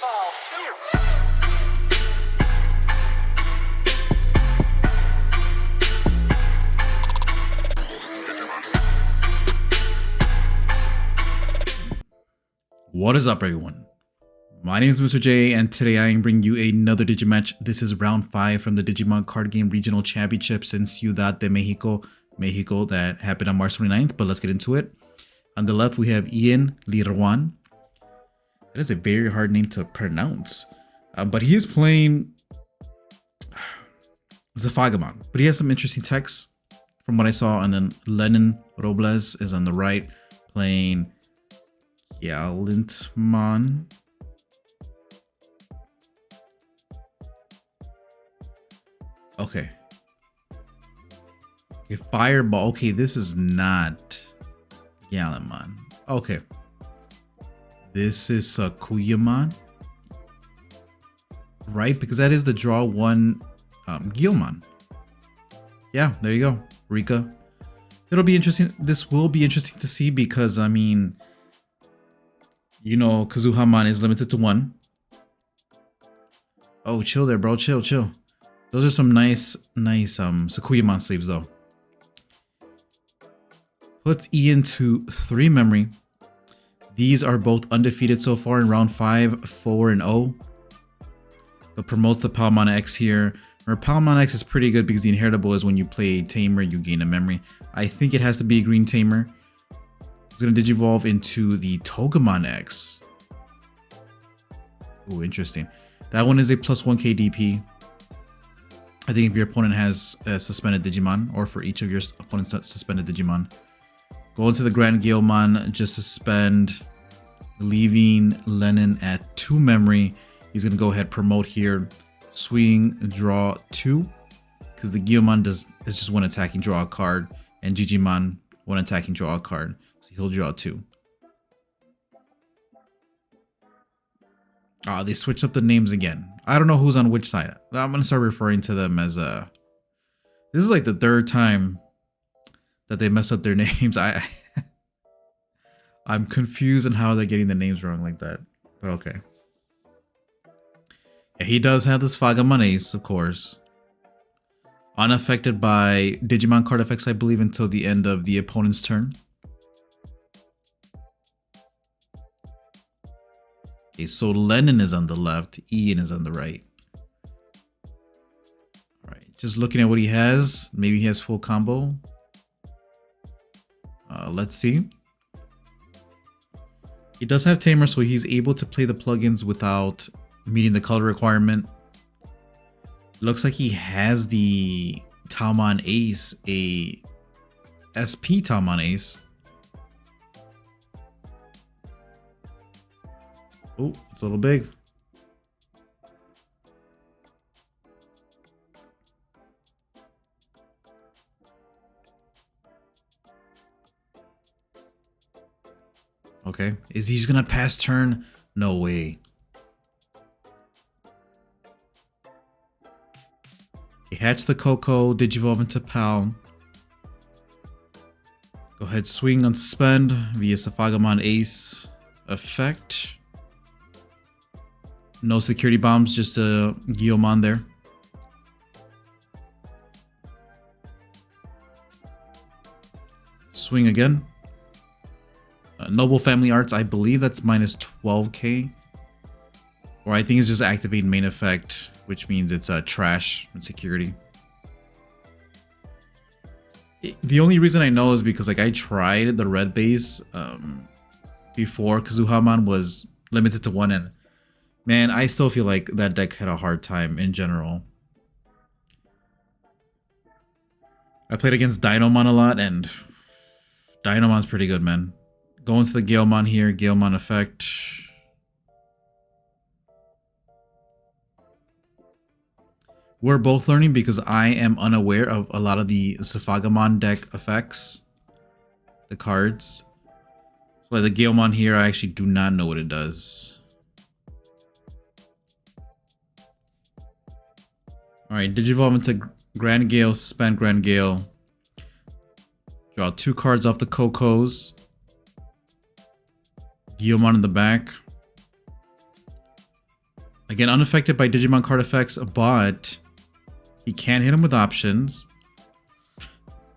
What is up, everyone? My name is Mr. J, and today I am bringing you another Digimatch. This is round 5 from the Digimon Card Game Regional Championships in Ciudad de Mexico, that happened on March 29th, but let's get into it. On the left, we have Ian Lirwan. That is a very hard name to pronounce, but he is playing Zephagamon, but he has some interesting text from what I saw. And then Lennon Robles is on the right, playing Galantmon. Okay, Fireball. Okay, this is not Galantmon. Okay, this is Sakuyamon, right? Because that is the draw one Guilmon. Yeah, there you go, Rika. It'll be interesting. This will be interesting to see because, I mean, you know, Kazuhamon is limited to 1. Oh, chill there, bro. Chill. Those are some nice Sakuyamon sleeves, though. Puts Ian to 3 memory. These are both undefeated so far in round 5, 4-0. But promotes the Palmon X here. Or Palmon X is pretty good because the inheritable is when you play a Tamer, you gain a memory. I think it has to be a green Tamer. It's going to Digivolve into the Togemon X. Oh, interesting. That one is a +1 KDP. I think if your opponent has a suspended Digimon, or for each of your opponent's suspended Digimon. Go into the Grand Guilmon, just suspend, leaving Lennon at 2 memory. He's going to go ahead, promote here, swing, draw 2. Because the Guilmon is just 1 attacking, draw a card. And Digimon, 1 attacking, draw a card. So he'll draw 2. Ah, they switched up the names again. I don't know who's on which side. I'm gonna start referring to them as this is like the 3rd time that they mess up their names. I'm confused on how they're getting the names wrong like that. But okay. Yeah, he does have this Zephagamon Ace, of course. Unaffected by Digimon card effects, I believe, until the end of the opponent's turn. Okay, so Lennon is on the left, Ian is on the right. Alright, just looking at what he has. Maybe he has full combo. Let's see. He does have Tamer, so he's able to play the plugins without meeting the color requirement. Looks like he has the Talmon Ace, a SP Talmon Ace. Oh, it's a little big. Okay, is he just gonna pass turn? No way. Okay, hatch the Coco, Digivolve into Pal. Go ahead, swing on suspend via Zephagamon Ace effect. No security bombs, just a Guilmon there. Swing again. Noble Family Arts, I believe that's -12k. Or I think it's just activate main effect, which means it's trash and security. The only reason I know is because like I tried the red base before Kazuhamon was limited to 1, and man, I still feel like that deck had a hard time in general. I played against Dinomon a lot, and Dinomon's pretty good, man. Go into the Guilmon here, Guilmon effect. We're both learning because I am unaware of a lot of the Zephagamon deck effects. The cards. So like the Guilmon here, I actually do not know what it does. Alright, Digivolve into Grand Gale, suspend Grand Gale. Draw 2 cards off the Cocos. Guilmon in the back. Again, unaffected by Digimon card effects, but he can't hit him with options. So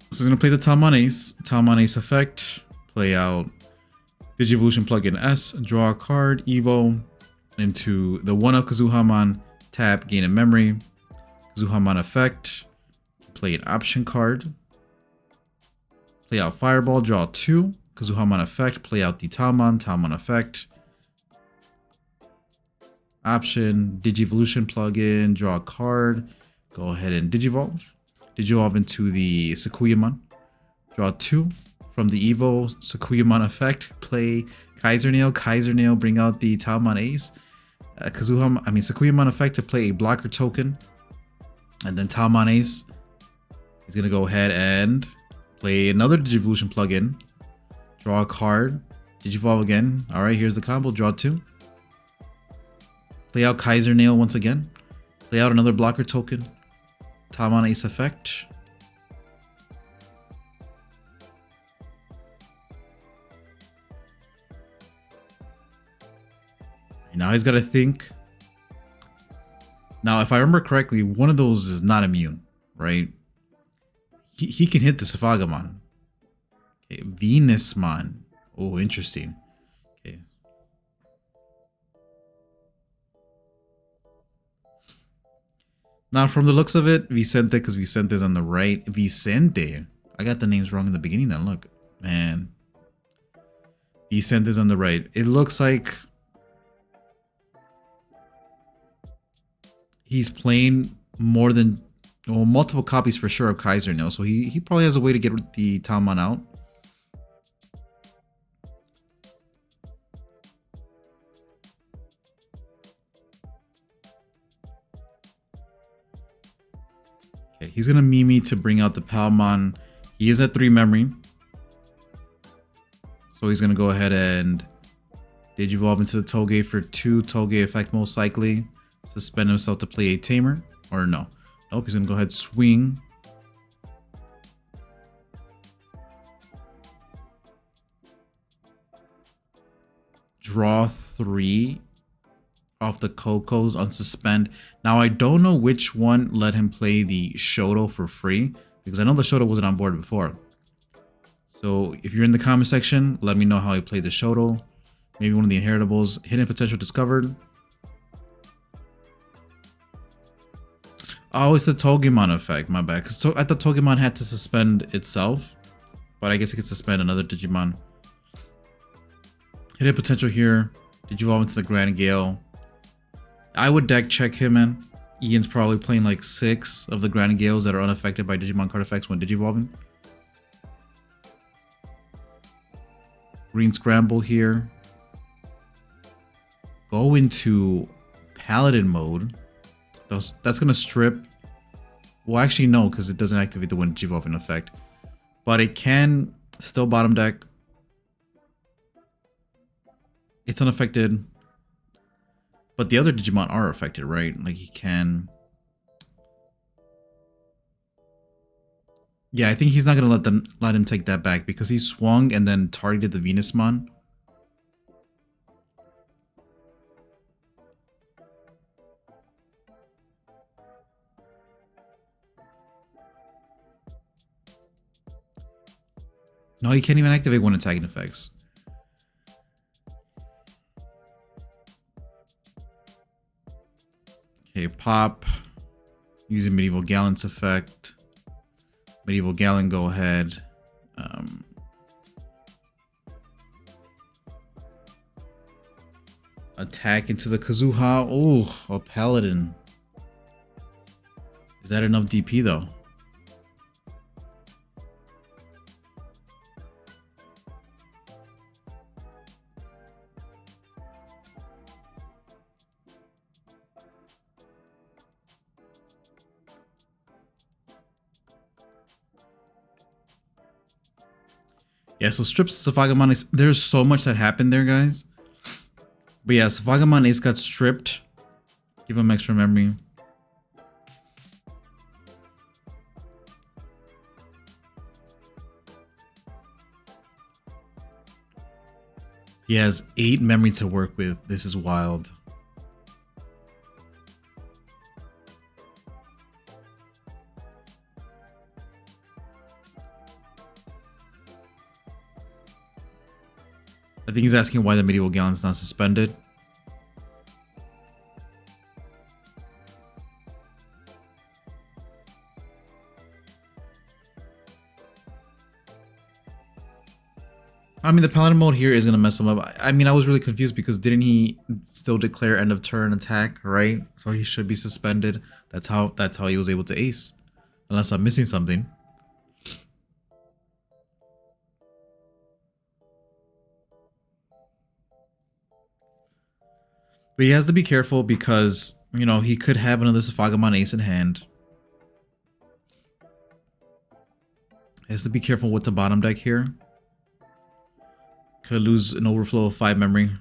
he's going to play the Talmon Ace. Talmon Ace effect. Play out Digivolution plugin S. Draw a card. Evo into the 1-up Kazuhamon. Tap. Gain a memory. Kazuhamon effect. Play an option card. Play out Fireball. Draw 2. Kazuhamon effect. Play out the Talmon. Talmon effect. Option. Digivolution plugin. Draw a card. Go ahead and Digivolve. Digivolve into the Sakuyamon. Draw 2 from the Evo Sakuyamon effect. Play Kaiser Nail. Kaiser Nail. Bring out the Talmon Ace. Sakuyamon effect to play a blocker token. And then Talmon Ace. He's gonna go ahead and play another Digivolution plugin. Draw a card. Digivolve again. Alright, here's the combo. Draw 2. Play out Kaiser Nail once again. Play out another blocker token. Talmon Ace effect. Now he's got to think. Now, if I remember correctly, one of those is not immune, right? He can hit the Zephagamon. Okay, Venusmon. Oh, interesting. Okay. Now, from the looks of it, Vicente, because Vicente's on the right. Vicente. I got the names wrong in the beginning then. Look, man. Vicente's on the right. It looks like he's playing more than, well, multiple copies for sure of Kaiser Nail. So he probably has a way to get the Talmon out. Okay, he's gonna Mimi to bring out the Palmon. He is at 3 memory. So he's gonna go ahead and Digivolve into the Toge for 2 Toge effect most likely. Suspend himself to play a Tamer. Or no. Nope, he's gonna go ahead swing. Draw 3 off the Cocos on suspend. Now I don't know which one let him play the Shoto for free, because I know the Shoto wasn't on board before. So if you're in the comment section, let me know how he played the Shoto. Maybe one of the inheritables. Hidden potential discovered. Oh, it's the Togemon effect, my bad. Because I thought Togemon had to suspend itself, but I guess it could suspend another Digimon. Hidden potential here. Digivolve into the Grand Gale. I would deck check him in. Ian's probably playing like 6 of the Grand Gales that are unaffected by Digimon card effects when Digivolving. Green Scramble here. Go into Paladin mode. That's going to strip. Well, actually, no, because it doesn't activate the when Digivolving effect. But it can still bottom deck. It's unaffected. But the other Digimon are affected, right? Like he can. Yeah, I think he's not gonna let him take that back because he swung and then targeted the Venusmon. No, he can't even activate one attacking effects. Okay, pop. Using Medieval Gallant's effect. Medieval Gallant, go ahead. Attack into the Kazuha. Oh, a Paladin. Is that enough DP though? Yeah, so strips Zephagamon Ace. There's so much that happened there, guys. But yeah, Zephagamon Ace got stripped. Give him extra memory. He has 8 memory to work with. This is wild. I think he's asking why the medieval gallon's not suspended. I mean, the paladin mode here is gonna mess him up. I mean, I was really confused because didn't he still declare end of turn attack, right? So he should be suspended. That's how he was able to ace. Unless I'm missing something. But he has to be careful because, you know, he could have another Zephagamon ace in hand. He has to be careful with the bottom deck here. Could lose an overflow of 5 memory.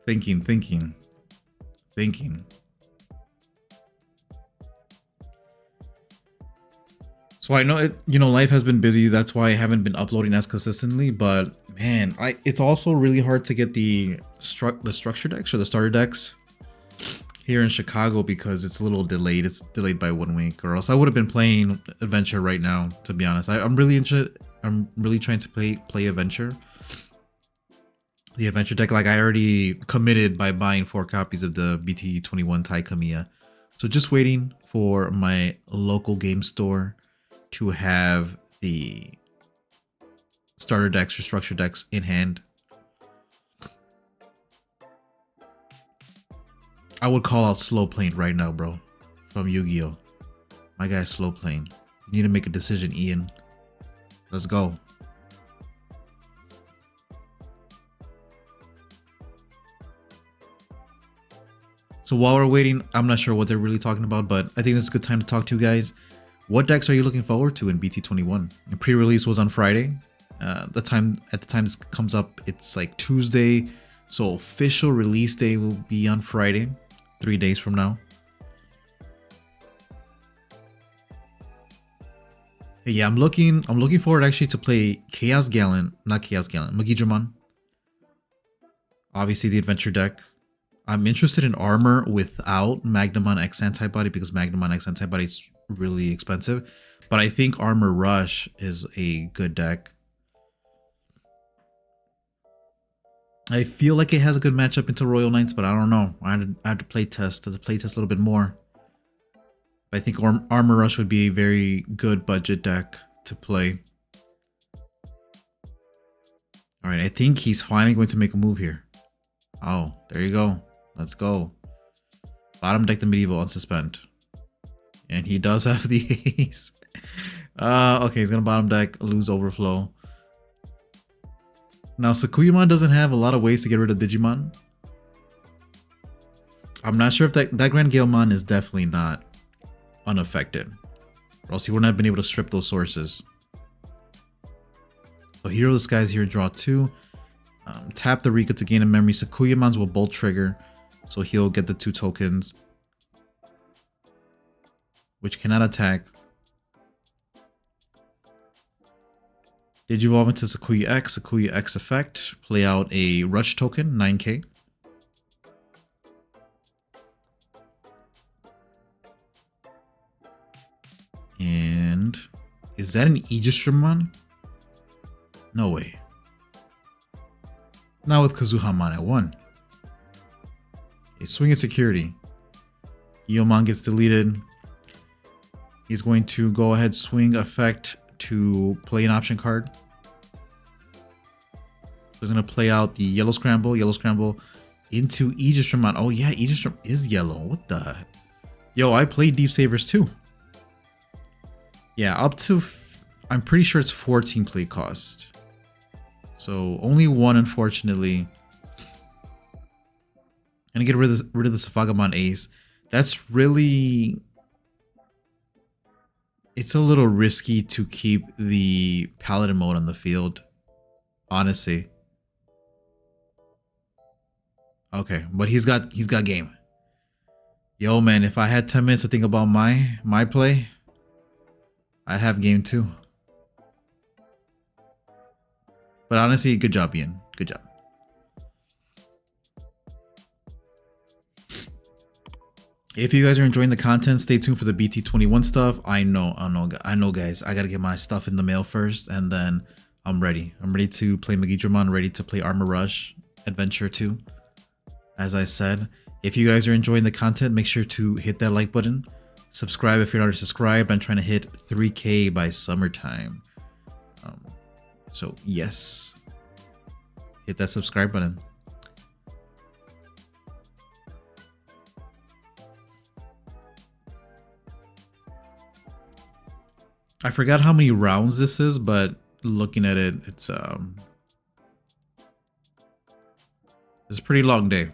Thinking. So I know it, you know, life has been busy. That's why I haven't been uploading as consistently. But man, it's also really hard to get the structure decks or the starter decks here in Chicago because it's a little delayed. It's delayed by 1 week, or else I would have been playing Adventure right now. To be honest, I'm really interested. I'm really trying to play Adventure. The Adventure deck, like I already committed by buying 4 copies of the BT21 Tai Kamiya. So just waiting for my local game store to have the starter decks or structure decks in hand. I would call out slow playing right now, bro. From Yu-Gi-Oh! My guy's slow playing. You need to make a decision, Ian. Let's go. So while we're waiting, I'm not sure what they're really talking about, but I think this is a good time to talk to you guys. What decks are you looking forward to in BT21? The pre-release was on Friday. At the time this comes up, it's like Tuesday. So official release day will be on Friday, 3 days from now. Hey, yeah, I'm looking forward actually to play Magidramon. Obviously the adventure deck. I'm interested in armor without Magnamon X antibody because Magnamon X antibody is really expensive. But I think Armor Rush is a good deck. I feel like it has a good matchup into Royal Knights, but I don't know. I have to play test a little bit more. But I think Armor Rush would be a very good budget deck to play. All right, I think he's finally going to make a move here. Oh, there you go. Let's go. Bottom deck the medieval unsuspend. And he does have the ace. Okay, he's gonna bottom deck, lose overflow. Now Sakuyamon doesn't have a lot of ways to get rid of Digimon. I'm not sure if that Grand Galemon is definitely not unaffected. Or else he wouldn't have been able to strip those sources. So Hero Disguise here, draw 2. Tap the Rika to gain a memory. Sakuyamon's will bolt trigger. So he'll get the 2 tokens, which cannot attack. Digivolve into Sakuya X effect. Play out a Rush token, 9k. And is that an Aegisdramon? No way. Not with Kazuhamon at 1. A swing at security. Iomon gets deleted. He's going to go ahead, swing effect to play an option card. So he's going to play out the yellow scramble into Aegisdramon. Oh yeah, Aegisdramon is yellow. What the? Yo, I played Deep Savers too. Yeah, up to, I'm pretty sure it's 14 play cost. So only 1, unfortunately. And get rid of the Zephagamon ace. That's really, it's a little risky to keep the paladin mode on the field, honestly. Okay, but he's got game. Yo man, if I had 10 minutes to think about my play, I'd have game too. But honestly, good job, Ian. Good job. If you guys are enjoying the content, stay tuned for the BT21 stuff. I know, guys. I gotta get my stuff in the mail first, and then I'm ready. I'm ready to play Digimon, ready to play Armor Rush Adventure 2. As I said, if you guys are enjoying the content, make sure to hit that like button. Subscribe if you're not already subscribed. I'm trying to hit 3K by summertime. So yes, hit that subscribe button. I forgot how many rounds this is, but looking at it, it's a pretty long day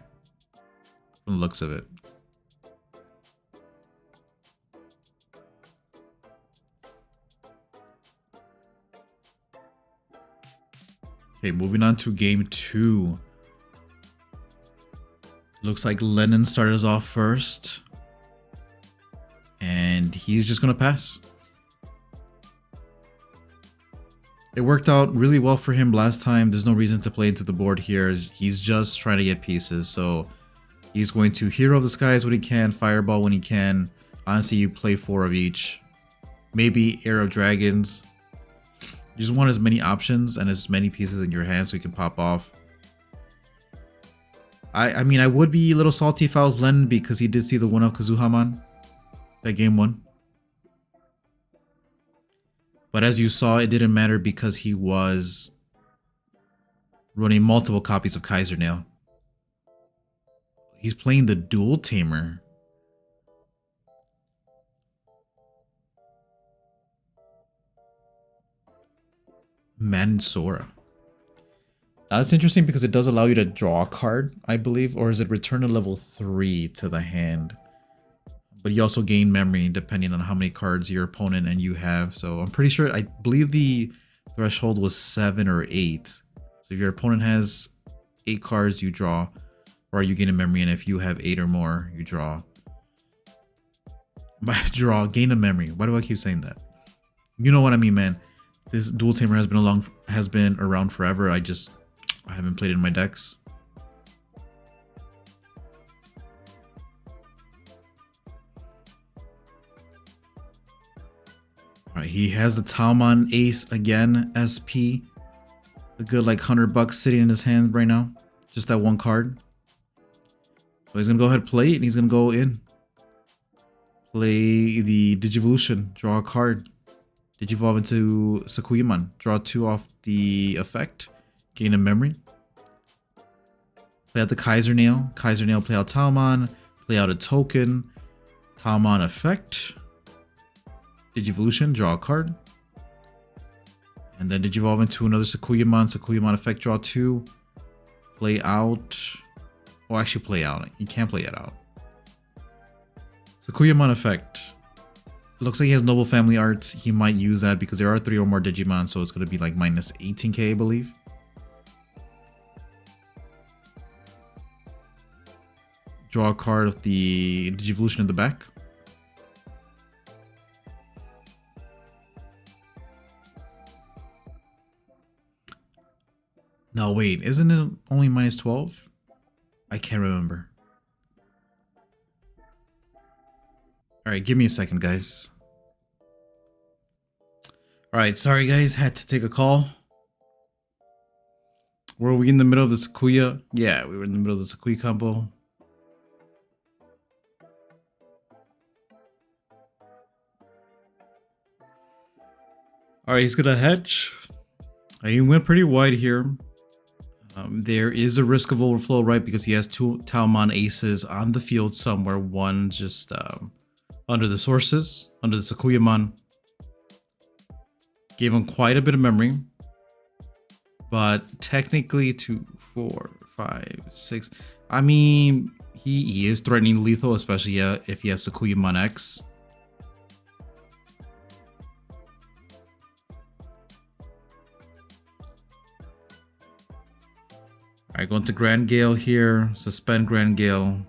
from the looks of it. Okay, moving on to game 2. Looks like Lennon started us off first, and he's just gonna pass. It worked out really well for him last time. There's no reason to play into the board here. He's just trying to get pieces. So he's going to Hero of the Skies when he can, Fireball when he can. Honestly, you play 4 of each. Maybe Air of Dragons. You just want as many options and as many pieces in your hand so you can pop off. I mean, I would be a little salty if I was Len because he did see the 1-up Kazuhamon. That game 1. But as you saw, it didn't matter because he was running multiple copies of Kaiser Nail. He's playing the Dual Tamer. Mansora. Now that's interesting because it does allow you to draw a card, I believe, or is it return a level 3 to the hand? But you also gain memory depending on how many cards your opponent and you have. So I'm pretty sure, I believe the threshold was 7 or 8. So if your opponent has 8 cards, you draw, or you gain a memory, and if you have 8 or more, you draw. By draw, gain a memory. Why do I keep saying that? You know what I mean, man. This Dual Tamer has been around forever. I haven't played it in my decks. Alright, he has the Talmon Ace again, SP. A good like $100 sitting in his hand right now. Just that one card. So he's gonna go ahead and play it, and he's gonna go in. Play the Digivolution, draw a card. Digivolve into Sakuyamon. Draw 2 off the effect. Gain a memory. Play out the Kaiser Nail. Kaiser Nail, play out Talmon. Play out a token. Talmon effect. Digivolution, draw a card. And then Digivolve into another Sakuyamon. Sakuyamon effect, draw 2. Play out. Well, actually play out. You can't play it out. Sakuyamon effect. Looks like he has Noble Family Arts. He might use that because there are 3 or more Digimon, so it's going to be like minus 18k, I believe. Draw a card of the Digivolution in the back. No, wait, isn't it only minus 12? I can't remember. Alright, give me a second, guys. Alright, sorry guys, had to take a call. Were we in the middle of the Sakuya? Yeah, we were in the middle of the Sakuya combo. Alright, he's gonna hedge. He went pretty wide here. There is a risk of overflow, right? Because he has 2 Talmon Aces on the field somewhere. One just under the sources, under the Sakuyamon. Gave him quite a bit of memory. But technically 2, 4, 5, 6. I mean, he is threatening lethal, especially if he has Sakuyamon X. Alright, going to Grand Gale here. Suspend Grand Gale.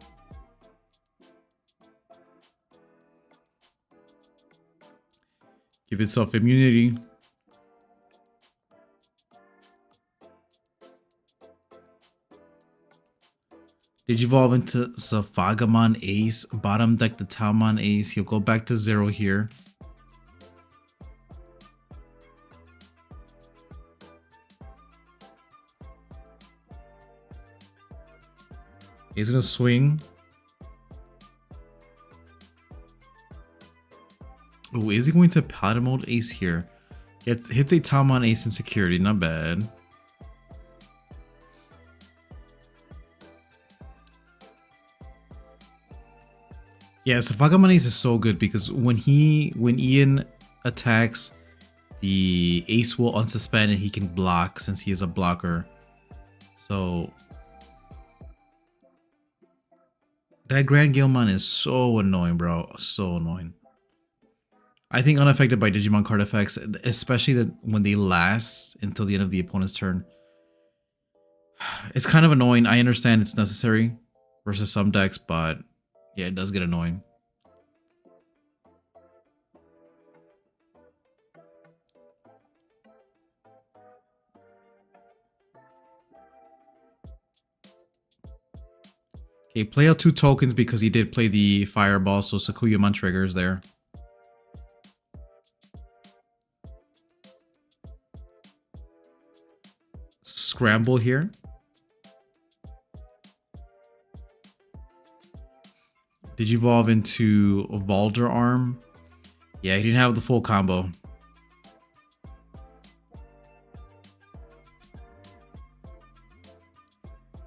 Give itself immunity. Digivolve into Zephagamon Ace. Bottom deck the Talmon Ace. He'll go back to 0 here. He's gonna swing. Oh, is he going to Paladin mode Ace here? Hits a Talmon Ace in security, not bad. Yeah, Zephagamon Ace is so good because when Ian attacks, the Ace will unsuspend and he can block since he is a blocker. So that Grand Guilmon is so annoying, bro. So annoying. I think unaffected by Digimon card effects, especially that when they last until the end of the opponent's turn. It's kind of annoying. I understand it's necessary versus some decks, but yeah, it does get annoying. Okay, play out 2 tokens because he did play the Fireball, so Sakuyamon triggers there. Scramble here. Digivolve into Valder Arm. Yeah, he didn't have the full combo.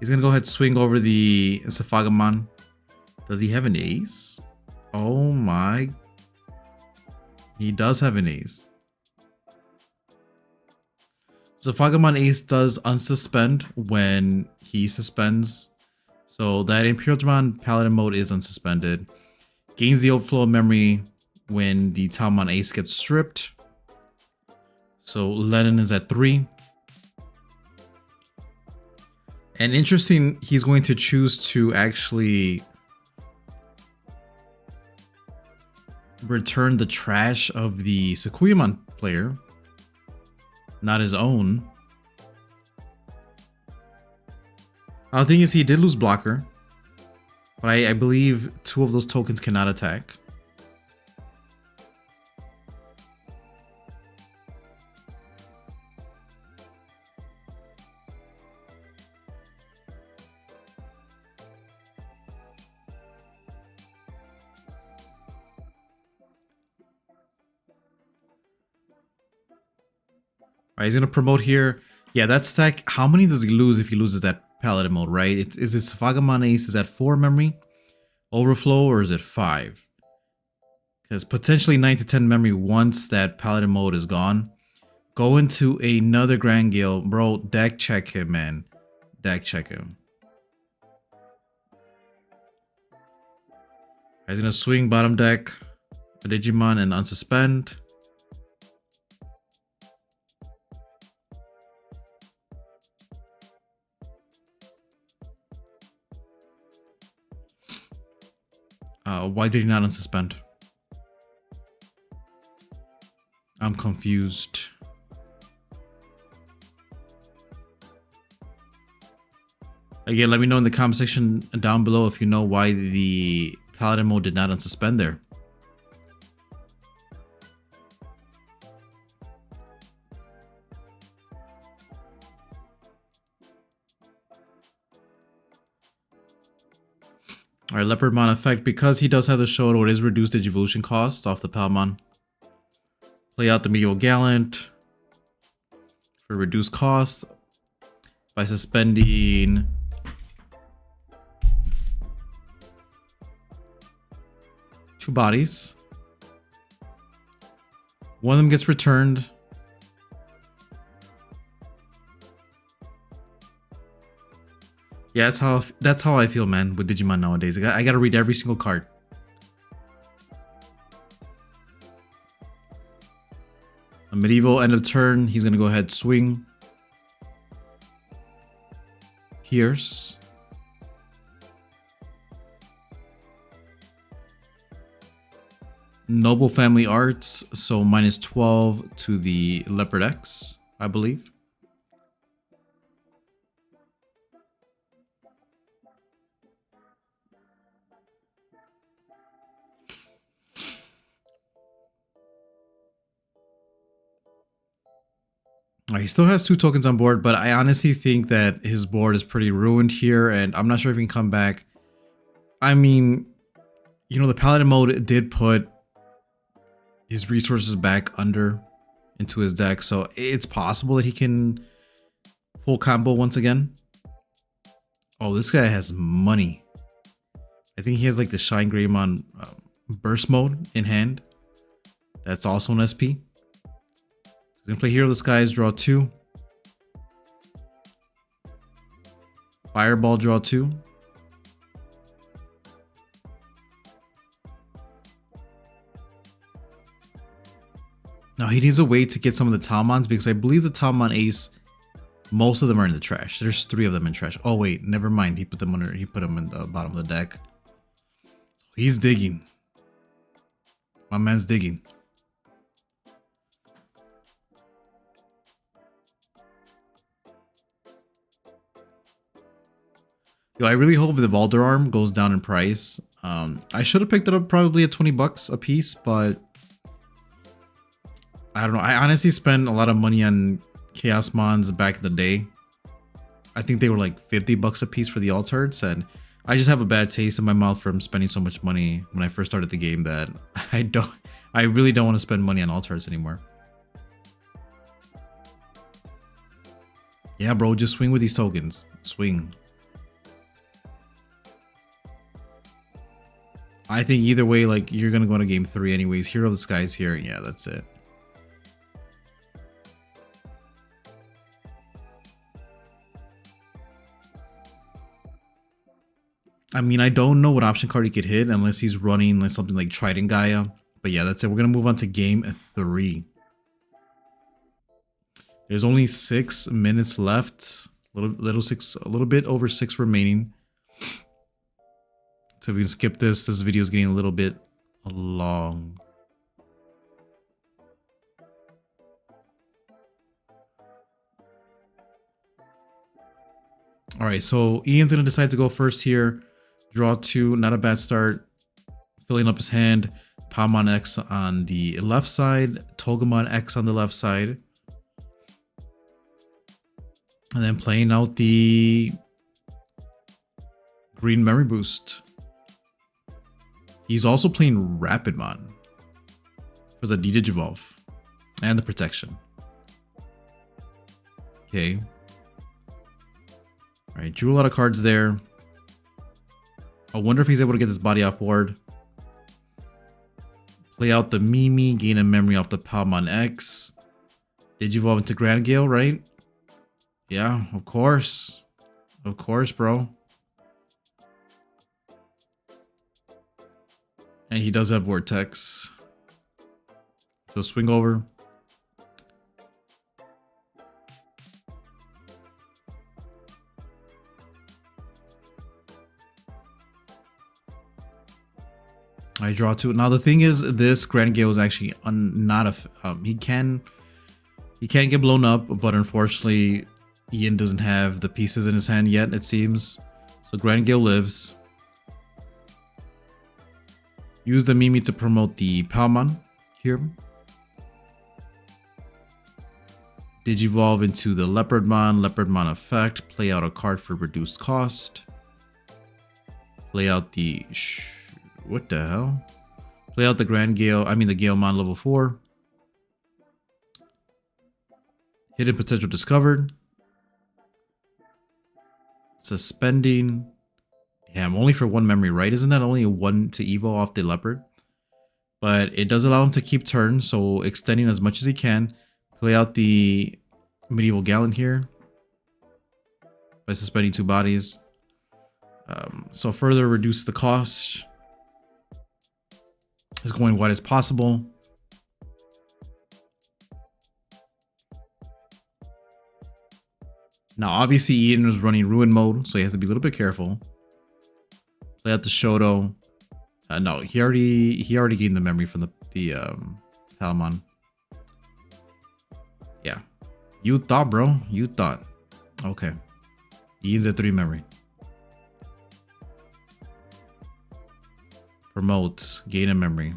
He's gonna go ahead and swing over the Zephagamon. Does he have an Ace? Oh my. He does have an Ace. Zephagamon Ace does unsuspend when he suspends. So that Imperial Digimon Paladin mode is unsuspended. Gains the overflow of memory when the Talmon Ace gets stripped. So Lennon is at 3. And interesting, he's going to choose to actually return the trash of the Sakuyamon player, not his own. The thing is, he did lose blocker, but I believe 2 of those tokens cannot attack. Alright, he's gonna promote here. Yeah, that stack. How many does he lose if he loses that Paladin mode, right? Is it Zephagamon Ace? Is that 4 memory overflow or is it 5? Because potentially 9 to 10 memory once that Paladin mode is gone. Go into another Grand Gale. Bro, deck check him, man. Deck check him. He's gonna swing bottom deck a Digimon and unsuspend. Why did he not unsuspend? I'm confused. Again, let me know in the comment section down below if you know why the Paladin mode did not unsuspend there. Alright, Leopardmon effect. Because he does have the Shoto, it is reduced Digivolution cost off the Palmon. Play out the Medieval Gallant for reduced cost by suspending two bodies. One of them gets returned. Yeah, that's how I feel, man, with Digimon nowadays. I gotta read every single card. A medieval end of turn, he's gonna go ahead swing. Pierce. Noble Family Arts, so minus 12 to the Leopard X, I believe. He still has 2 tokens on board, but I honestly think that his board is pretty ruined here, and I'm not sure if he can come back. I mean, you know, the Paladin mode did put his resources back into his deck, so it's possible that he can full combo once again. Oh, this guy has money. I think he has like the Shine Greymon burst mode in hand. That's also an SP. He's gonna play Hero of the Skies, draw 2. Fireball, draw 2. Now he needs a way to get some of the Talmons, because I believe the Talmon Ace, most of them are in the trash. There's 3 of them in trash. Oh wait, never mind. He put them in the bottom of the deck. He's digging. My man's digging. Yo, I really hope the Valder Arm goes down in price. I should have picked it up probably at 20 bucks a piece, but I don't know. I honestly spent a lot of money on Chaos Mons back in the day. I think they were like 50 bucks a piece for the Altards, and I just have a bad taste in my mouth from spending so much money when I first started the game that I really don't want to spend money on Altards anymore. Yeah, bro, just swing with these tokens. Swing. I think either way, like, you're gonna go into game 3 anyways. Hero of the Skies here. Yeah, that's it. I mean, I don't know what option card he could hit unless he's running like something like Trident Gaia. But yeah, that's it. We're gonna move on to game 3. There's only 6 minutes left. A little bit over 6 remaining. So if we can skip this video is getting a little bit long. All right, so Ian's gonna decide to go first here. Draw 2, not a bad start. Filling up his hand. Palmon X on the left side, Togemon X on the left side. And then playing out the green memory boost. He's also playing Rapidmon for the Digivolve and the protection. Okay. All right, drew a lot of cards there. I wonder if he's able to get this body off board. Play out the Mimi, gain a memory off the Palmon X. Digivolve into Grand Gale, right? Yeah, of course. Of course, bro. And he does have Vortex. So swing over. I draw 2. Now the thing is, this Grand Gale is actually not a. He can get blown up, but unfortunately, Ian doesn't have the pieces in his hand yet. It seems. So Grand Gale lives. Use the Mimi to promote the Palmon here. Digivolve into the Leopardmon effect. Play out a card for reduced cost. Play out the what the hell? Play out the Grand Gale. I mean the Galemon level 4. Hidden potential discovered. Suspending. Damn, only for 1 memory, right? Isn't that only a 1 to evo off the leopard? But it does allow him to keep turn, so extending as much as he can. Play out the Medieval Gallant here by suspending 2 bodies. So further reduce the cost. Is going wide as possible. Now, obviously, Ian was running Ruin mode, so he has to be a little bit careful. Play out the Shoto. No, he already gained the memory from the Palmon. Yeah, you thought, bro. You thought. Okay, Ian's at 3 memory. Promotes, gain a memory.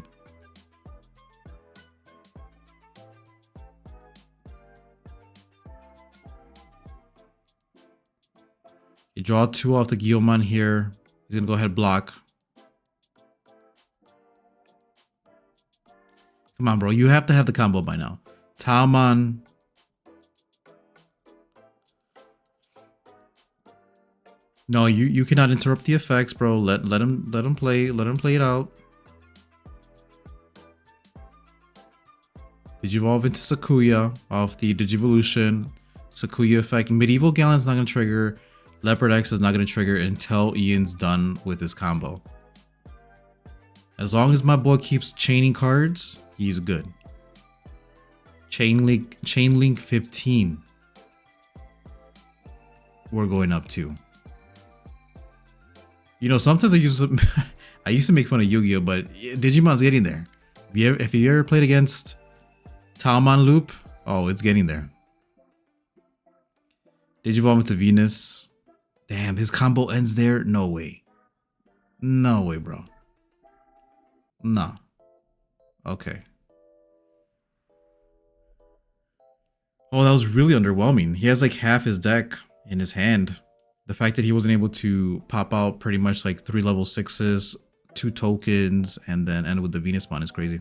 You draw 2 off the Guilmon here. He's gonna go ahead and block. Come on, bro. You have to have the combo by now. Taomon. No, you cannot interrupt the effects, bro. Let him play. Let him play it out. Digivolve into Sakuya off the Digivolution. Sakuya effect. Medieval Gallon's not gonna trigger. Leopard X is not gonna trigger until Ian's done with his combo. As long as my boy keeps chaining cards, he's good. Chain link 15. We're going up to. You know, sometimes I used to make fun of Yu-Gi-Oh, but Digimon's getting there. If you ever played against Taomon Loop, oh, it's getting there. Digivolve into Venus. Damn, his combo ends there? No way. No way, bro. No. Okay. Oh, that was really underwhelming. He has like half his deck in his hand. The fact that he wasn't able to pop out pretty much like 3 level 6s, 2 tokens, and then end with the Venusmon is crazy.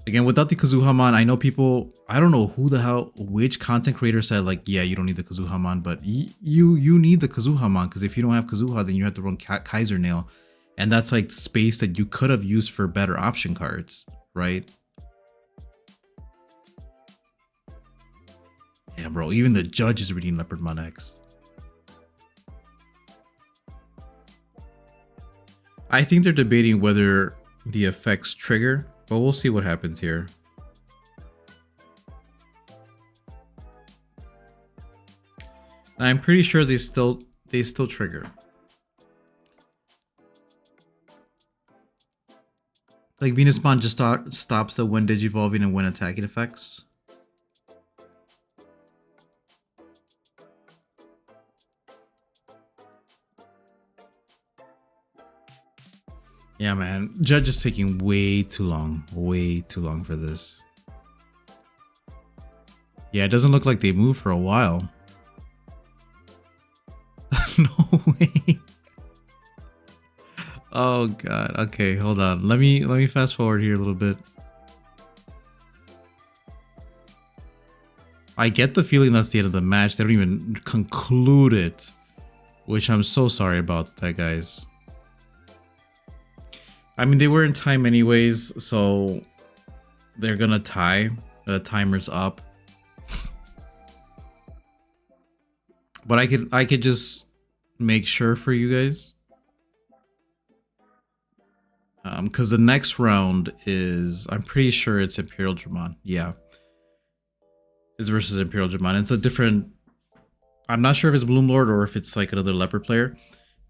Again, without the Kazuhamon, I know people, I don't know who the hell, which content creator said like, yeah, you don't need the Kazuhamon, but you need the Kazuhamon, because if you don't have Kazuha, then you have to run Kaiser Nail. And that's like space that you could have used for better option cards, right? Yeah, bro, even the judge is reading Leopardmon X. I think they're debating whether the effects trigger, but we'll see what happens here. I'm pretty sure they still trigger. Like Venusmon just stops the when digivolving and when attacking effects. Yeah, man. Judge is taking way too long for this. Yeah, it doesn't look like they moved for a while. No way. Oh god. Okay, hold on. Let me fast forward here a little bit. I get the feeling that's the end of the match. They don't even conclude it, which I'm so sorry about that, guys. I mean, they were in time anyways, so they're gonna tie. The timer's up. But I could just make sure for you guys. Because the next round is, I'm pretty sure it's Imperial Dramon. Yeah. It's versus Imperial Dramon. It's a different, I'm not sure if it's Bloom Lord or if it's like another Leopard player.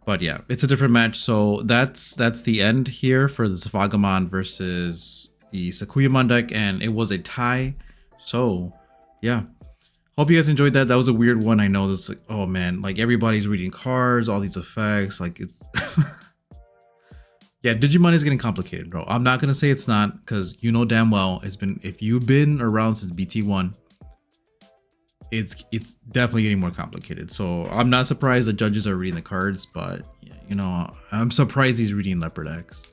But yeah, it's a different match. So that's the end here for the Zephagamon versus the Sakuyamon deck, and it was a tie. So yeah, hope you guys enjoyed that. That was a weird one. I know this, like, oh man, like everybody's reading cards, all these effects, like it's yeah, Digimon is getting complicated, bro. I'm not gonna say it's not, because you know damn well it's been, if you've been around since BT1, it's definitely getting more complicated. So I'm not surprised the judges are reading the cards, but yeah, you know, I'm surprised he's reading Leopard X.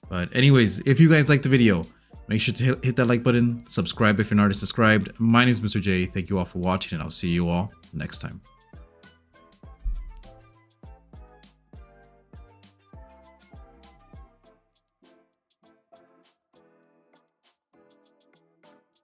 But anyways, if you guys liked the video, make sure to hit that like button, subscribe if you're not already subscribed. My name is Mr. J. Thank you all for watching, and I'll see you all next time.